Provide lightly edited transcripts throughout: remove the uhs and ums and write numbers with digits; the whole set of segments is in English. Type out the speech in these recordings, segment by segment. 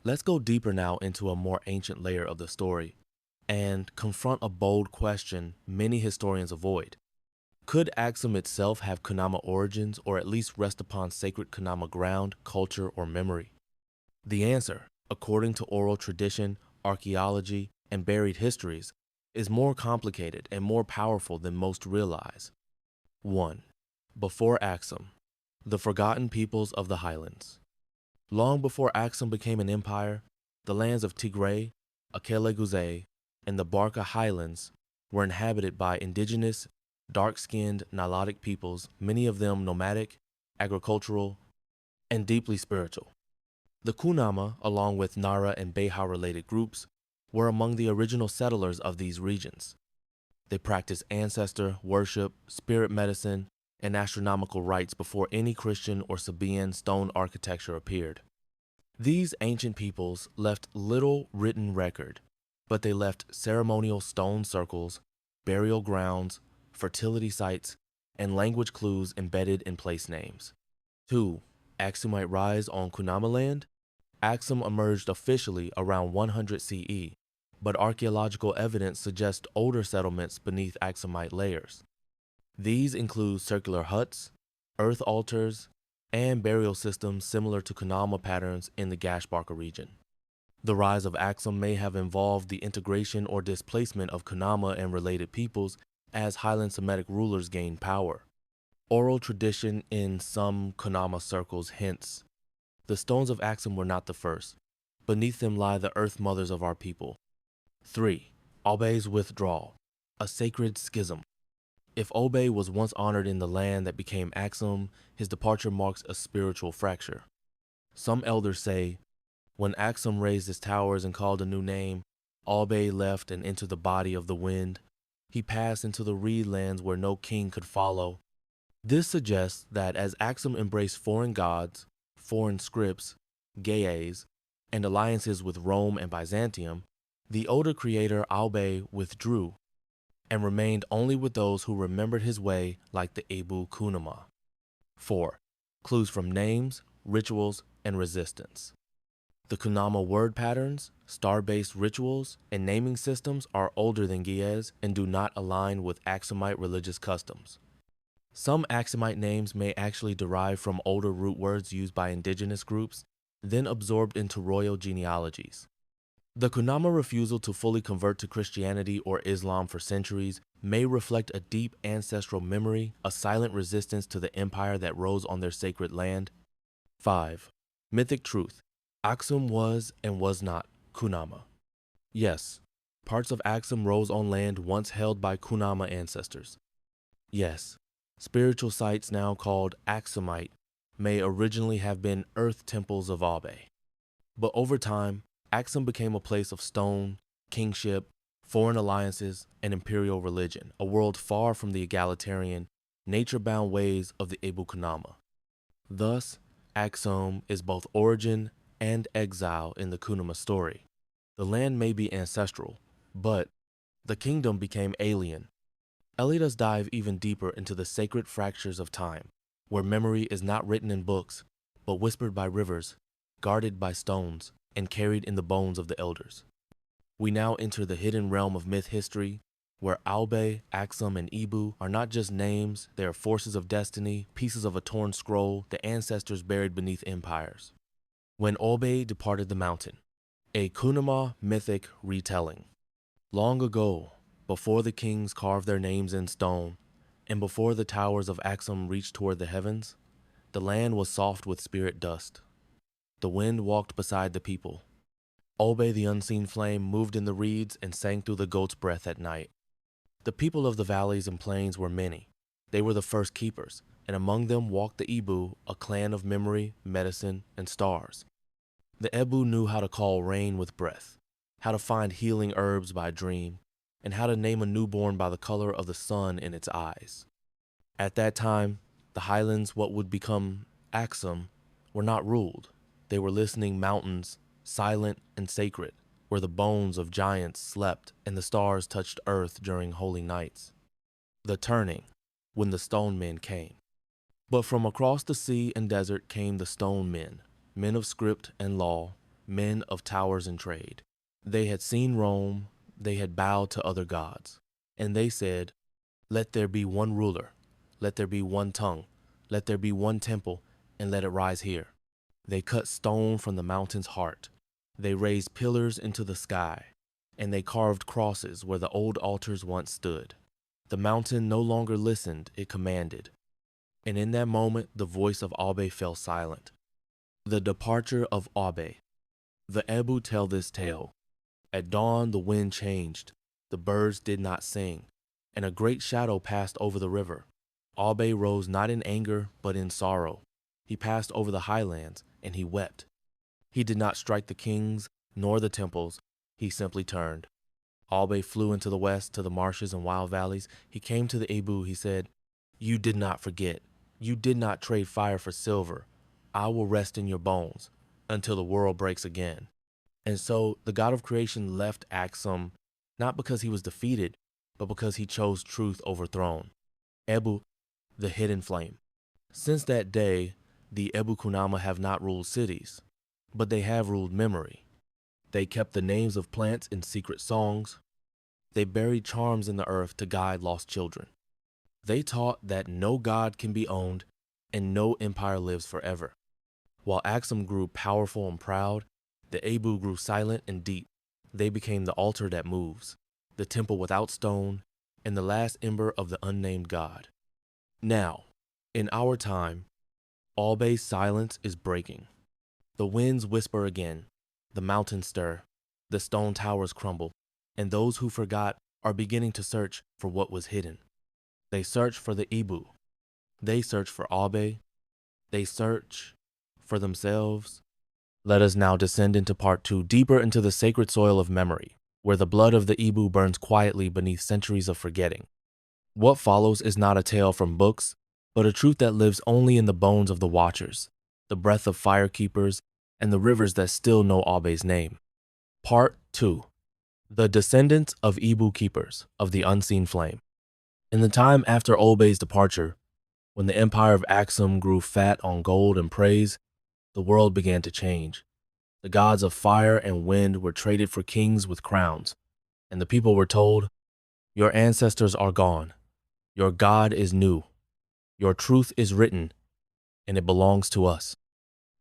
Let's go deeper now into a more ancient layer of the story and confront a bold question many historians avoid. Could Axum itself have kunama origins or at least rest upon sacred kunama ground, culture, or memory? The answer, according to oral tradition, archaeology, and buried histories, is more complicated and more powerful than most realize. 1. Before Axum, the forgotten peoples of the highlands. Long before Axum became an empire, the lands of Tigray, Akele and the Barca highlands were inhabited by indigenous, dark-skinned Nilotic peoples, many of them nomadic, agricultural, and deeply spiritual. The Kunama, along with Nara and Beja-related groups, were among the original settlers of these regions. They practiced ancestor worship, spirit medicine, and astronomical rites before any Christian or Sabaean stone architecture appeared. These ancient peoples left little written record, but they left ceremonial stone circles, burial grounds, fertility sites, and language clues embedded in place names. 2. Axumite rise on Kunama land. Axum emerged officially around 100 CE, but archaeological evidence suggests older settlements beneath Axumite layers. These include circular huts, earth altars, and burial systems similar to kunama patterns in the Gashbarka region. The rise of Axum may have involved the integration or displacement of kunama and related peoples as Highland Semitic rulers gained power. Oral tradition in some kunama circles hints the stones of Axum were not the first. Beneath them lie the earth mothers of our people. 3. Obe's withdrawal, a sacred schism. If Obe was once honored in the land that became Axum, his departure marks a spiritual fracture. Some elders say, when Axum raised his towers and called a new name, Obe left and entered the body of the wind. He passed into the reed lands where no king could follow. This suggests that as Axum embraced foreign gods, foreign scripts, geas, and alliances with Rome and Byzantium, the older creator Aube withdrew and remained only with those who remembered his way like the Ebu Kunama. 4. Clues from names, rituals, and resistance. The Kunama word patterns, star-based rituals, and naming systems are older than Ge'ez and do not align with Axumite religious customs. Some Axumite names may actually derive from older root words used by indigenous groups, then absorbed into royal genealogies. The Kunama refusal to fully convert to Christianity or Islam for centuries may reflect a deep ancestral memory, a silent resistance to the empire that rose on their sacred land. 5. Mythic truth. Axum was and was not Kunama. Yes, parts of Axum rose on land once held by Kunama ancestors. Yes, spiritual sites now called Axumite may originally have been earth temples of Abe. But over time, Axum became a place of stone, kingship, foreign alliances, and imperial religion, a world far from the egalitarian, nature-bound ways of the Ebu Kunama. Thus, Axum is both origin and exile in the Kunama story. The land may be ancestral, but the kingdom became alien. Let us dive even deeper into the sacred fractures of time, where memory is not written in books, but whispered by rivers, guarded by stones, and carried in the bones of the elders. We now enter the hidden realm of myth history, where Aube, Axum, and Ebu are not just names, they are forces of destiny, pieces of a torn scroll, the ancestors buried beneath empires. When Aube departed the mountain, a Kunama mythic retelling. Long ago, before the kings carved their names in stone, and before the towers of Axum reached toward the heavens, the land was soft with spirit dust. The wind walked beside the people. Obe the unseen flame moved in the reeds and sang through the goat's breath at night. The people of the valleys and plains were many. They were the first keepers, and among them walked the Ebu, a clan of memory, medicine, and stars. The Ebu knew how to call rain with breath, how to find healing herbs by dream, and how to name a newborn by the color of the sun in its eyes. At that time, the highlands, what would become Axum, were not ruled. They were listening mountains, silent and sacred, where the bones of giants slept and the stars touched earth during holy nights. The turning, when the stone men came. But from across the sea and desert came the stone men, men of script and law, men of towers and trade. They had seen Rome, they had bowed to other gods, and they said, "Let there be one ruler, let there be one tongue, let there be one temple, and let it rise here." They cut stone from the mountain's heart. They raised pillars into the sky, and they carved crosses where the old altars once stood. The mountain no longer listened, it commanded. And in that moment, the voice of Abe fell silent. The departure of Abe. The Ebu tell this tale. At dawn, the wind changed. The birds did not sing, and a great shadow passed over the river. Abe rose not in anger, but in sorrow. He passed over the highlands, and he wept. He did not strike the kings, nor the temples. He simply turned. Abe flew into the west, to the marshes and wild valleys. He came to the Ebu. He said, "You did not forget. You did not trade fire for silver. I will rest in your bones until the world breaks again." And so the God of creation left Axum, not because he was defeated, but because he chose truth over throne. Ebu, the hidden flame. Since that day, the Ebu Kunama have not ruled cities, but they have ruled memory. They kept the names of plants in secret songs. They buried charms in the earth to guide lost children. They taught that no god can be owned and no empire lives forever. While Axum grew powerful and proud, the Ebu grew silent and deep. They became the altar that moves, the temple without stone, and the last ember of the unnamed god. Now, in our time, Abe's silence is breaking. The winds whisper again, the mountains stir, the stone towers crumble, and those who forgot are beginning to search for what was hidden. They search for the Ebu. They search for Abe. They search for themselves. Let us now descend into part 2, deeper into the sacred soil of memory, where the blood of the Ebu burns quietly beneath centuries of forgetting. What follows is not a tale from books, but a truth that lives only in the bones of the watchers, the breath of firekeepers, and the rivers that still know Abe's name. Part 2. The descendants of Ebu keepers of the unseen flame. In the time after Abe's departure, when the empire of Axum grew fat on gold and praise, the world began to change. The gods of fire and wind were traded for kings with crowns, and the people were told, "Your ancestors are gone. Your God is new. Your truth is written, and it belongs to us."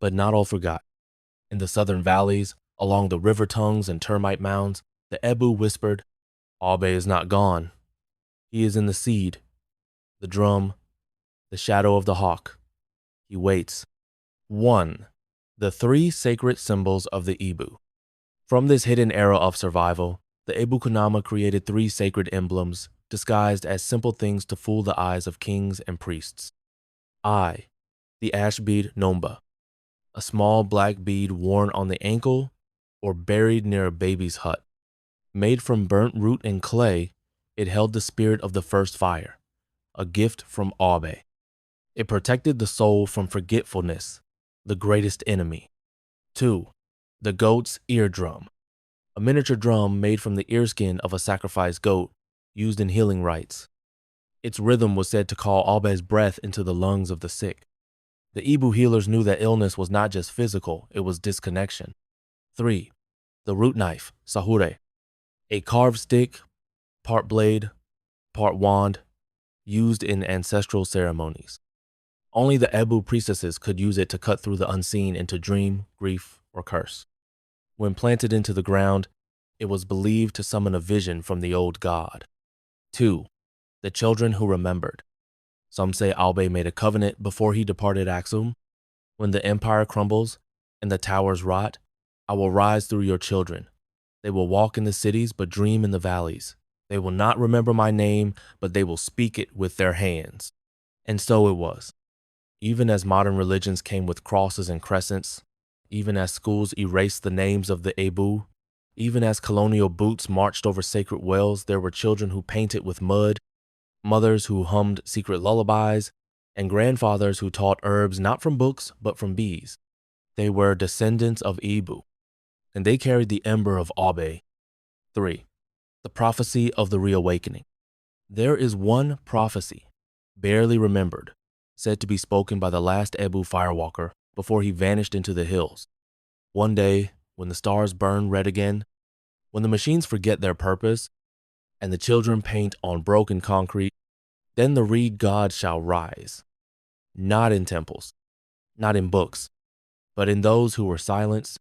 But not all forgot. In the southern valleys, along the river tongues and termite mounds, the Ebu whispered, "Abe is not gone. He is in the seed, the drum, the shadow of the hawk. He waits." 1. The 3 sacred symbols of the Ebu. From this hidden era of survival, the Ebu Kunama created 3 sacred emblems disguised as simple things to fool the eyes of kings and priests. I. The ash bead Nomba, a small black bead worn on the ankle or buried near a baby's hut. Made from burnt root and clay, it held the spirit of the first fire, a gift from Abe. It protected the soul from forgetfulness, the greatest enemy. 2. The goat's eardrum, a miniature drum made from the earskin of a sacrificed goat used in healing rites. Its rhythm was said to call Abe's breath into the lungs of the sick. The Ebu healers knew that illness was not just physical, it was disconnection. 3. The root knife, Sahure, a carved stick, part blade, part wand, used in ancestral ceremonies. Only the Ebu priestesses could use it to cut through the unseen into dream, grief, or curse. When planted into the ground, it was believed to summon a vision from the old god. 2. The children who remembered. Some say Abe made a covenant before he departed Axum. When the empire crumbles and the towers rot, I will rise through your children. They will walk in the cities but dream in the valleys. They will not remember my name, but they will speak it with their hands. And so it was. Even as modern religions came with crosses and crescents, even as schools erased the names of the Ebu, even as colonial boots marched over sacred wells, there were children who painted with mud, mothers who hummed secret lullabies, and grandfathers who taught herbs not from books but from bees. They were descendants of Ebu, and they carried the ember of Abe. 3. The prophecy of the reawakening. There is one prophecy, barely remembered, said to be spoken by the last Ebu firewalker before he vanished into the hills. One day, when the stars burn red again, when the machines forget their purpose, and the children paint on broken concrete, then the reed god shall rise, not in temples, not in books, but in those who were silenced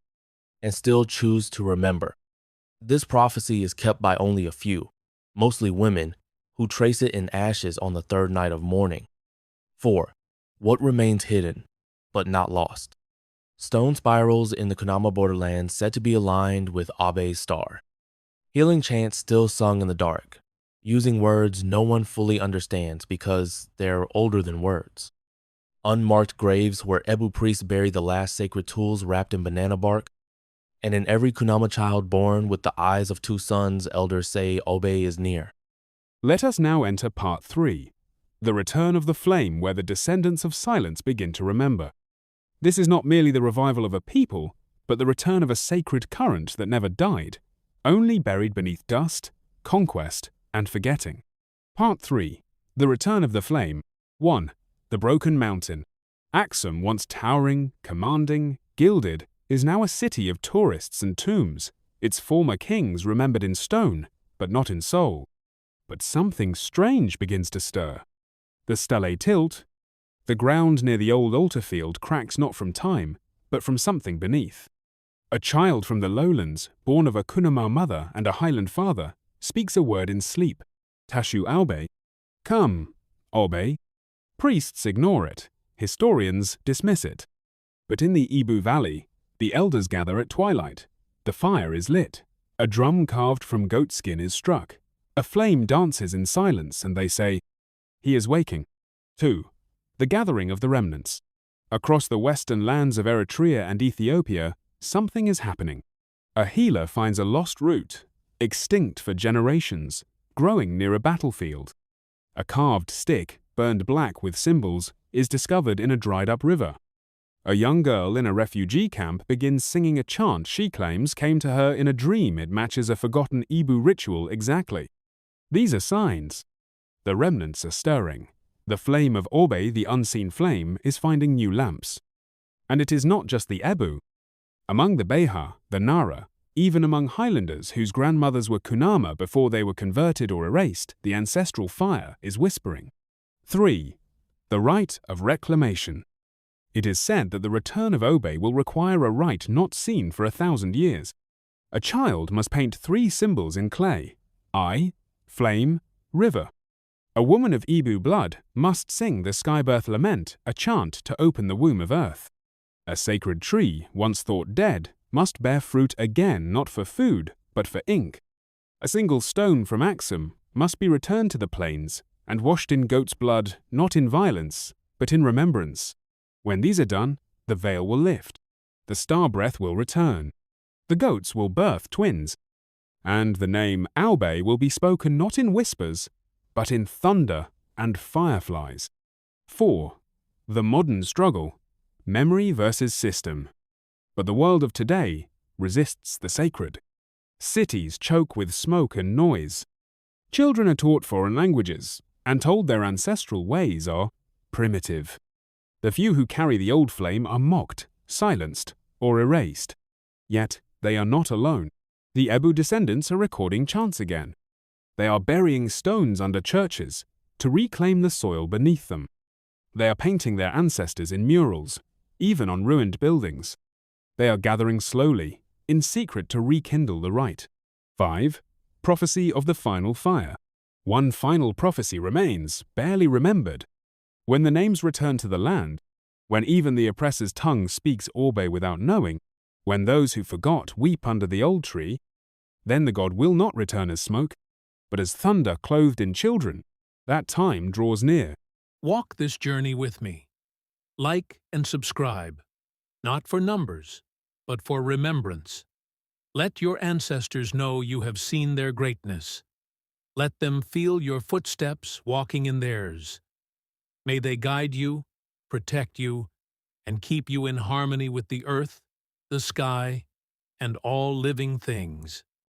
and still choose to remember. This prophecy is kept by only a few, mostly women, who trace it in ashes on the third night of mourning. 4. What remains hidden, but not lost? Stone spirals in the Kunama borderlands said to be aligned with Abe's star. Healing chants still sung in the dark, using words no one fully understands because they're older than words. Unmarked graves where Ebu priests bury the last sacred tools wrapped in banana bark, and in every Kunama child born with the eyes of two sons, elders say Obe is near. Let us now enter part 3, the return of the flame, where the descendants of silence begin to remember. This is not merely the revival of a people, but the return of a sacred current that never died, only buried beneath dust, conquest, and forgetting. Part 3, the return of the flame. 1. The broken mountain. Axum, once towering, commanding, gilded, is now a city of tourists and tombs, its former kings remembered in stone, but not in soul. But something strange begins to stir. The stelae tilt. The ground near the old altar field cracks not from time, but from something beneath. A child from the lowlands, born of a kunama mother and a highland father, speaks a word in sleep. Tashu Aube. Come, Aube. Priests ignore it. Historians dismiss it. But in the Ibu Valley, the elders gather at twilight. The fire is lit. A drum carved from goat skin is struck. A flame dances in silence, and they say, "He is waking." 2. The gathering of the remnants. Across the western lands of Eritrea and Ethiopia, something is happening. A healer finds a lost root, extinct for generations, growing near a battlefield. A carved stick, burned black with symbols, is discovered in a dried-up river. A young girl in a refugee camp begins singing a chant she claims came to her in a dream. It matches a forgotten Ibu ritual exactly. These are signs. The remnants are stirring. The flame of Orbe, the unseen flame, is finding new lamps. And it is not just the Ebu. Among the Beha, the Nara, even among Highlanders whose grandmothers were kunama before they were converted or erased, the ancestral fire is whispering. 3. The rite of reclamation. It is said that the return of Obe will require a rite not seen for 1,000 years. A child must paint 3 symbols in clay: eye, flame, river. A woman of Ibu blood must sing the skybirth lament, a chant to open the womb of earth. A sacred tree, once thought dead, must bear fruit again, not for food, but for ink. A single stone from Axum must be returned to the plains and washed in goat's blood, not in violence, but in remembrance. When these are done, the veil will lift. The star breath will return. The goats will birth twins. And the name Aube will be spoken not in whispers, but in thunder and fireflies. 4. The modern struggle. Memory versus system. But the world of today resists the sacred. Cities choke with smoke and noise. Children are taught foreign languages and told their ancestral ways are primitive. The few who carry the old flame are mocked, silenced, or erased. Yet they are not alone. The Ebu descendants are recording chants again. They are burying stones under churches to reclaim the soil beneath them. They are painting their ancestors in murals, even on ruined buildings. They are gathering slowly, in secret to rekindle the rite. 5. Prophecy of the final fire. One final prophecy remains, barely remembered. When the names return to the land, when even the oppressor's tongue speaks Orbe without knowing, when those who forgot weep under the old tree, then the god will not return as smoke, but as thunder clothed in children. That time draws near. Walk this journey with me. Like and subscribe, not for numbers, but for remembrance. Let your ancestors know you have seen their greatness. Let them feel your footsteps walking in theirs. May they guide you, protect you, and keep you in harmony with the earth, the sky, and all living things.